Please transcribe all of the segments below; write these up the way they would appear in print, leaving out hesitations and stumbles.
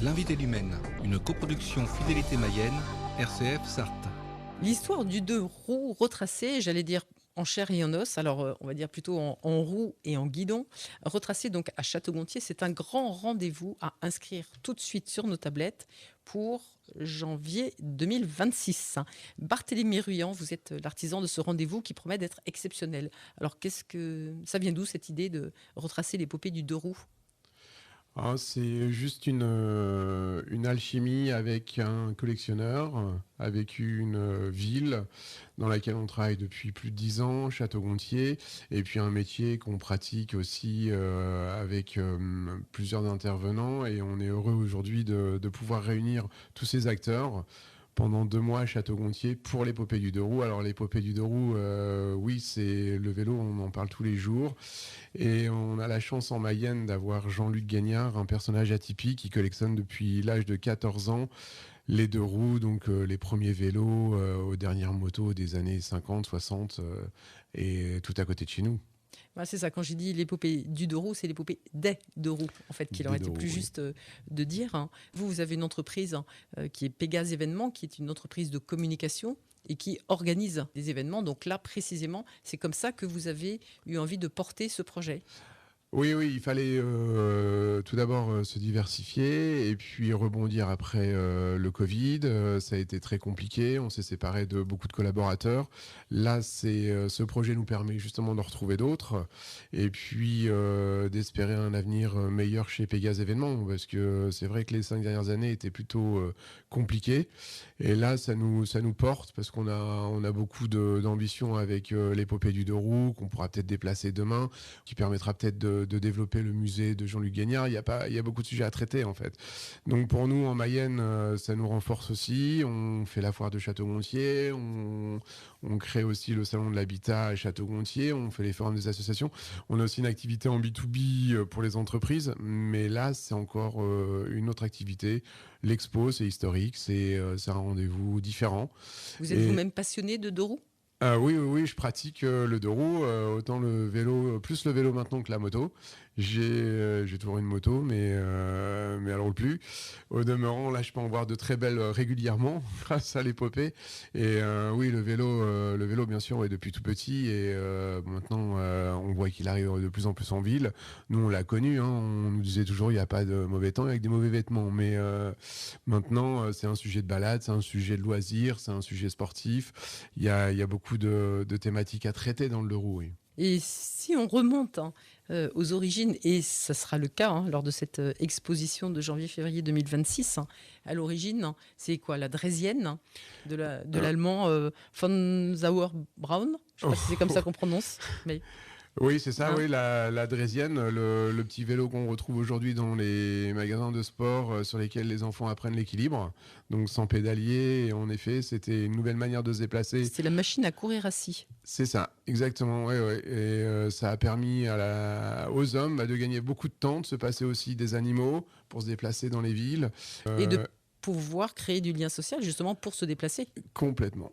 L'invité du Maine, une coproduction Fidélité Mayenne, RCF Sarthe. L'histoire du deux roues retracée, j'allais dire en chair et en os, alors on va dire plutôt en roue et en guidon, retracée donc à Château-Gontier, c'est un grand rendez-vous à inscrire tout de suite sur nos tablettes pour janvier 2026. Barthélémy Ruyant, vous êtes l'artisan de ce rendez-vous qui promet d'être exceptionnel. Alors ça vient d'où cette idée de retracer l'épopée du deux roues ? C'est juste une alchimie avec un collectionneur, avec une ville dans laquelle on travaille depuis plus de 10 ans, Château-Gontier, et puis un métier qu'on pratique aussi avec plusieurs intervenants, et on est heureux aujourd'hui de pouvoir réunir tous ces acteurs pendant 2 mois à Château-Gontier pour l'épopée du deux roues. Alors l'épopée du deux roues, oui, c'est le vélo, on en parle tous les jours. Et on a la chance en Mayenne d'avoir Jean-Luc Gagnard, un personnage atypique qui collectionne depuis l'âge de 14 ans les deux roues, donc les premiers vélos aux dernières motos des années 50, 60, et tout à côté de chez nous. Voilà, c'est ça, quand j'ai dit l'épopée du deux roues, c'est l'épopée des deux roues, en fait, qu'il aurait été plus juste de dire. Vous avez une entreprise qui est Pégase Événements, qui est une entreprise de communication et qui organise des événements. Donc là, précisément, c'est comme ça que vous avez eu envie de porter ce projet. Oui, il fallait tout d'abord se diversifier et puis rebondir après le Covid. Ça a été très compliqué, on s'est séparé de beaucoup de collaborateurs. Là, ce projet nous permet justement de retrouver d'autres et puis d'espérer un avenir meilleur chez Pégase Événements, parce que c'est vrai que les 5 dernières années étaient plutôt compliquées. Et là, ça nous porte parce qu'on a beaucoup d'ambition avec l'épopée du deux roues qu'on pourra peut-être déplacer demain, qui permettra peut-être de développer le musée de Jean-Luc Gagnard. Il y a beaucoup de sujets à traiter en fait. Donc pour nous en Mayenne, ça nous renforce aussi. On fait la foire de Château-Gontier, on crée aussi le salon de l'habitat à Château-Gontier, on fait les forums des associations. On a aussi une activité en B2B pour les entreprises, mais là c'est encore une autre activité. L'expo, c'est historique, c'est un rendez-vous différent. Vous êtes vous-même passionné de deux roues ? Oui, je pratique le deux roues, autant le vélo, plus le vélo maintenant que la moto. J'ai toujours une moto, mais elle roule plus. Au demeurant, là, je peux en voir de très belles régulièrement grâce à l'épopée. Et oui, le vélo, bien sûr, ouais, depuis tout petit. Et maintenant, on voit qu'il arrive de plus en plus en ville. Nous, on l'a connu. On nous disait toujours, il n'y a pas de mauvais temps avec des mauvais vêtements. Mais maintenant, c'est un sujet de balade, c'est un sujet de loisir, c'est un sujet sportif. Il y a beaucoup de thématiques à traiter dans le deux roues, oui. Et si on remonte aux origines, et ça sera le cas lors de cette exposition de janvier-février 2026, à l'origine, c'est quoi, la Drésienne de l'allemand von Sauer-Braun ? Je ne sais pas si c'est comme ça qu'on prononce, mais... Oui, c'est ça, oui, la Drésienne, le petit vélo qu'on retrouve aujourd'hui dans les magasins de sport sur lesquels les enfants apprennent l'équilibre, donc sans pédalier. Et en effet, c'était une nouvelle manière de se déplacer. C'est la machine à courir assis. C'est ça, exactement. Ouais. Et ça a permis aux hommes de gagner beaucoup de temps, de se passer aussi des animaux pour se déplacer dans les villes. Et de pouvoir créer du lien social justement pour se déplacer. Complètement.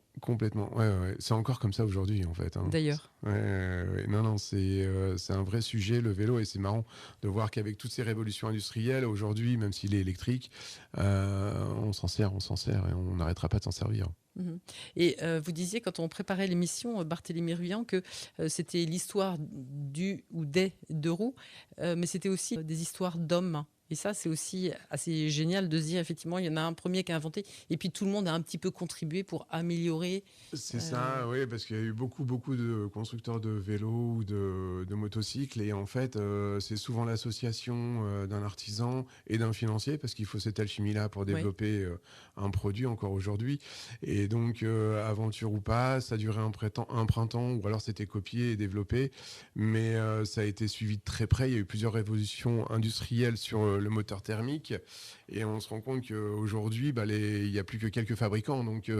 Ouais. C'est encore comme ça aujourd'hui en fait. D'ailleurs. Ouais. Non, c'est un vrai sujet le vélo, et c'est marrant de voir qu'avec toutes ces révolutions industrielles aujourd'hui, même s'il est électrique, on s'en sert et on n'arrêtera pas de s'en servir. Et vous disiez quand on préparait l'émission, Barthélémy Ruyant, que c'était l'histoire du ou des deux roues, mais c'était aussi des histoires d'hommes. Et ça, c'est aussi assez génial de se dire, effectivement, il y en a un premier qui a inventé, et puis tout le monde a un petit peu contribué pour améliorer. C'est ça, oui, parce qu'il y a eu beaucoup de constructeurs de vélos ou de motocycles, et en fait, c'est souvent l'association d'un artisan et d'un financier, parce qu'il faut cette alchimie-là pour développer un produit encore aujourd'hui. Et donc, aventure ou pas, ça durait un printemps, ou alors c'était copié et développé, mais ça a été suivi de très près. Il y a eu plusieurs révolutions industrielles sur le moteur thermique, et on se rend compte qu'aujourd'hui il n'y a plus que quelques fabricants, donc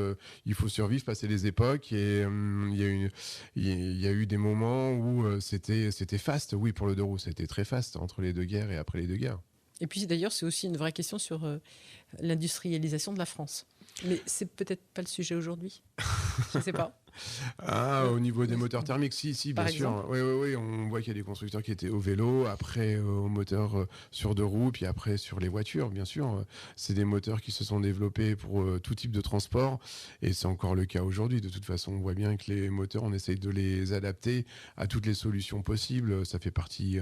il faut survivre, passer les époques, et il y a eu des moments où c'était fast, oui, pour le deux roues, c'était très fast entre les deux guerres et après les deux guerres. Et puis d'ailleurs, c'est aussi une vraie question sur l'industrialisation de la France. Mais c'est peut-être pas le sujet aujourd'hui. Je ne sais pas. Au niveau des moteurs thermiques, si, Par bien sûr. exemple? Oui, oui, oui, on voit qu'il y a des constructeurs qui étaient au vélo, après au moteur sur deux roues, puis après sur les voitures, bien sûr. C'est des moteurs qui se sont développés pour tout type de transport, et c'est encore le cas aujourd'hui. De toute façon, on voit bien que les moteurs, on essaye de les adapter à toutes les solutions possibles. Ça fait partie,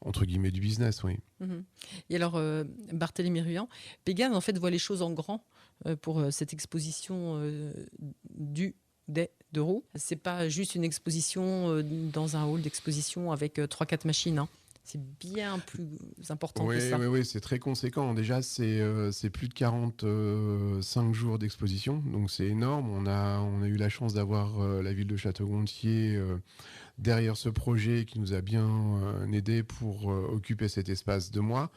entre guillemets, du business, oui. Mhm. Et alors, Barthélemy Ruyant, Pégase, en fait, voit les choses en grand pour cette exposition des deux roues. C'est pas juste une exposition dans un hall d'exposition avec 3-4 machines, hein. C'est bien plus important que Oui, ça. oui, oui, c'est très conséquent. Déjà, c'est plus de 45 jours d'exposition, donc c'est énorme. On a eu la chance d'avoir la ville de Château-Gontier derrière ce projet qui nous a bien aidé pour occuper cet espace de mois.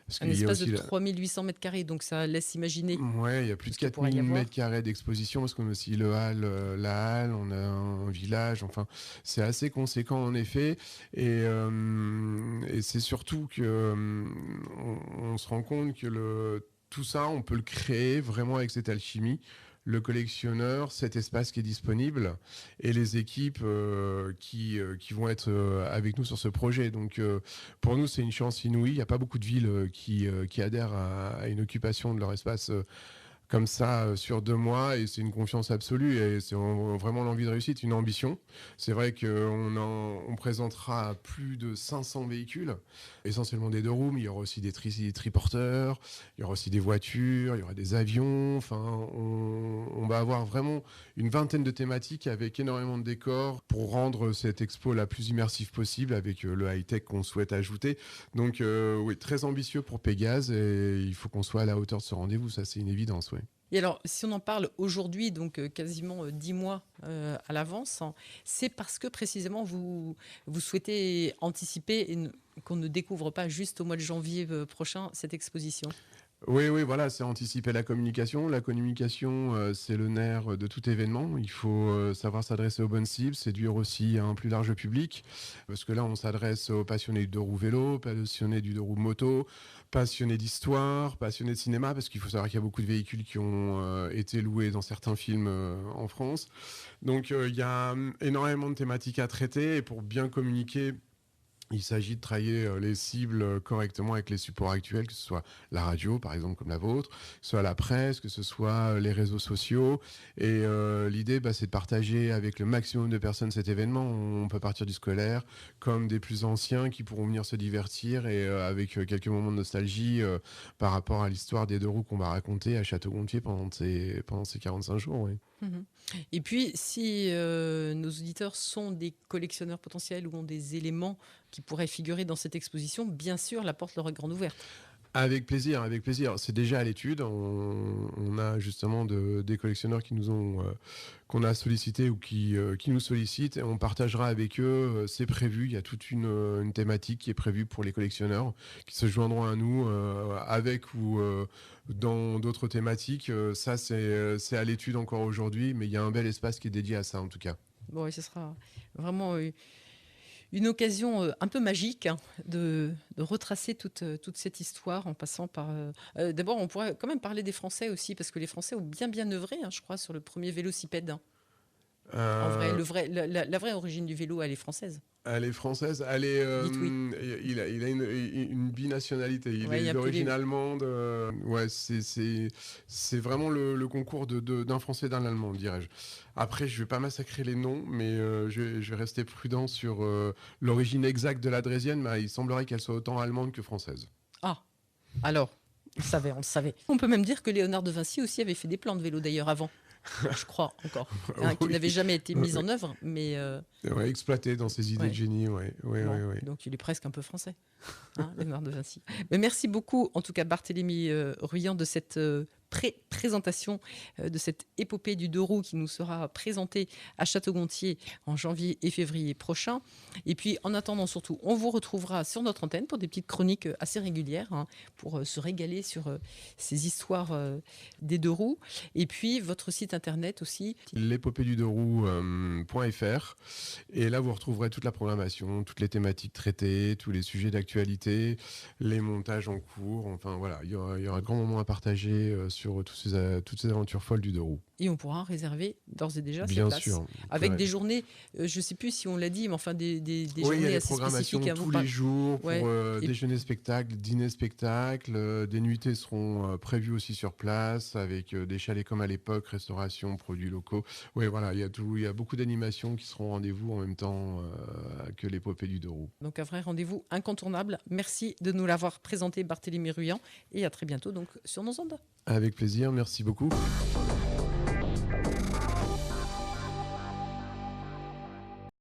Parce Un qu'il y a espace de aussi 3800 mètres carrés, donc ça laisse imaginer ouais, il y a plus de ce qu'il pourrait y 4000 avoir. mètres carrés d'exposition parce qu'on a aussi le hall, la halle, on a un village, enfin, c'est assez conséquent en effet. Et c'est surtout que on se rend compte que tout ça, on peut le créer vraiment avec cette alchimie. Le collectionneur, cet espace qui est disponible et les équipes qui vont être avec nous sur ce projet. Donc pour nous, c'est une chance inouïe. Il n'y a pas beaucoup de villes qui adhèrent à une occupation de leur espace comme ça sur 2 mois, et c'est une confiance absolue et c'est vraiment l'envie de réussite, une ambition. C'est vrai qu'on présentera plus de 500 véhicules, essentiellement des deux roues, mais il y aura aussi des triporteurs, il y aura aussi des voitures, il y aura des avions. Enfin, on va avoir vraiment une vingtaine de thématiques avec énormément de décors pour rendre cette expo la plus immersive possible avec le high-tech qu'on souhaite ajouter. Donc oui, très ambitieux pour Pégase, et il faut qu'on soit à la hauteur de ce rendez-vous, ça c'est une évidence, oui. Et alors, si on en parle aujourd'hui, donc quasiment 10 mois à l'avance, hein, c'est parce que précisément vous souhaitez anticiper et qu'on ne découvre pas juste au mois de janvier prochain cette exposition. Oui, oui, voilà, c'est anticiper la communication. La communication, c'est le nerf de tout événement. Il faut savoir s'adresser aux bonnes cibles, séduire aussi un plus large public. Parce que là, on s'adresse aux passionnés du deux roues vélo, passionnés du deux roues moto, passionnés d'histoire, passionnés de cinéma, parce qu'il faut savoir qu'il y a beaucoup de véhicules qui ont été loués dans certains films en France. Donc, il y a énormément de thématiques à traiter, et pour bien communiquer, il s'agit de travailler les cibles correctement avec les supports actuels, que ce soit la radio, par exemple, comme la vôtre, que ce soit la presse, que ce soit les réseaux sociaux. Et l'idée, c'est de partager avec le maximum de personnes cet événement. On peut partir du scolaire, comme des plus anciens qui pourront venir se divertir, et avec quelques moments de nostalgie par rapport à l'histoire des deux roues qu'on va raconter à Château-Gontier pendant ces 45 jours. Oui. Mhm. Et puis, si nos auditeurs sont des collectionneurs potentiels ou ont des éléments qui pourraient figurer dans cette exposition, bien sûr, la porte leur est grande ouverte. Avec plaisir, avec plaisir. C'est déjà à l'étude. On a justement des collectionneurs qu'on a sollicités ou qui nous sollicitent, et on partagera avec eux. C'est prévu. Il y a toute une thématique qui est prévue pour les collectionneurs qui se joindront à nous avec ou dans d'autres thématiques. Ça, c'est à l'étude encore aujourd'hui, mais il y a un bel espace qui est dédié à ça en tout cas. Bon, et ce sera vraiment une occasion un peu magique, hein, de retracer toute cette histoire en passant par... D'abord, on pourrait quand même parler des Français aussi, parce que les Français ont bien œuvré, hein, je crois, sur le premier vélocipède, hein. En vrai, la vraie origine du vélo, elle est française. Elle est française, elle est. Dites oui. Il a une binationalité. Il Ouais, il y est a d'origine allemande. Ouais, c'est vraiment le concours d'un Français et d'un Allemand, dirais-je. Après, je vais pas massacrer les noms, mais je vais rester prudent sur l'origine exacte de la Drésienne. Mais il semblerait qu'elle soit autant allemande que française. Ah, alors, on le savait. On peut même dire que Léonard de Vinci aussi avait fait des plans de vélo d'ailleurs avant. Je crois encore, hein, qui Oui. n'avait jamais été mis en œuvre, mais Ouais, exploité dans ses idées ouais. de génie, ouais. Bon, donc il est presque un peu français, hein, Léonard de Vinci. Mais merci beaucoup, en tout cas, Barthélemy Ruyant, de cette présentation de cette épopée du deux roues qui nous sera présentée à Château-Gontier en janvier et février prochain. Et puis, en attendant, surtout, on vous retrouvera sur notre antenne pour des petites chroniques assez régulières, hein, pour se régaler sur ces histoires des deux roues. Et puis, votre site internet aussi. L'épopée du deux roues.fr. Et là, vous retrouverez toute la programmation, toutes les thématiques traitées, tous les sujets d'actualité, les montages en cours. Enfin, voilà, il y aura de grands moments à partager sur toutes ces aventures folles du deux roues. Et on pourra réserver d'ores et déjà Bien ses places. sûr. Avec Ouais. des journées, je ne sais plus si on l'a dit, mais enfin des Oui, il y a journées des assez programmations spécifiques à vous. tous les jours pour Ouais. Et- déjeuner spectacle, dîner spectacle. Des nuitées seront prévues aussi sur place avec des chalets comme à l'époque, restauration, produits locaux. Oui, voilà, il y a tout. Il y a beaucoup d'animations qui seront au rendez-vous en même temps que l'épopée du deux roues. Donc un vrai rendez-vous incontournable. Merci de nous l'avoir présenté, Barthélémy Ruyant, et à très bientôt donc sur nos ondes. Avec plaisir, merci beaucoup.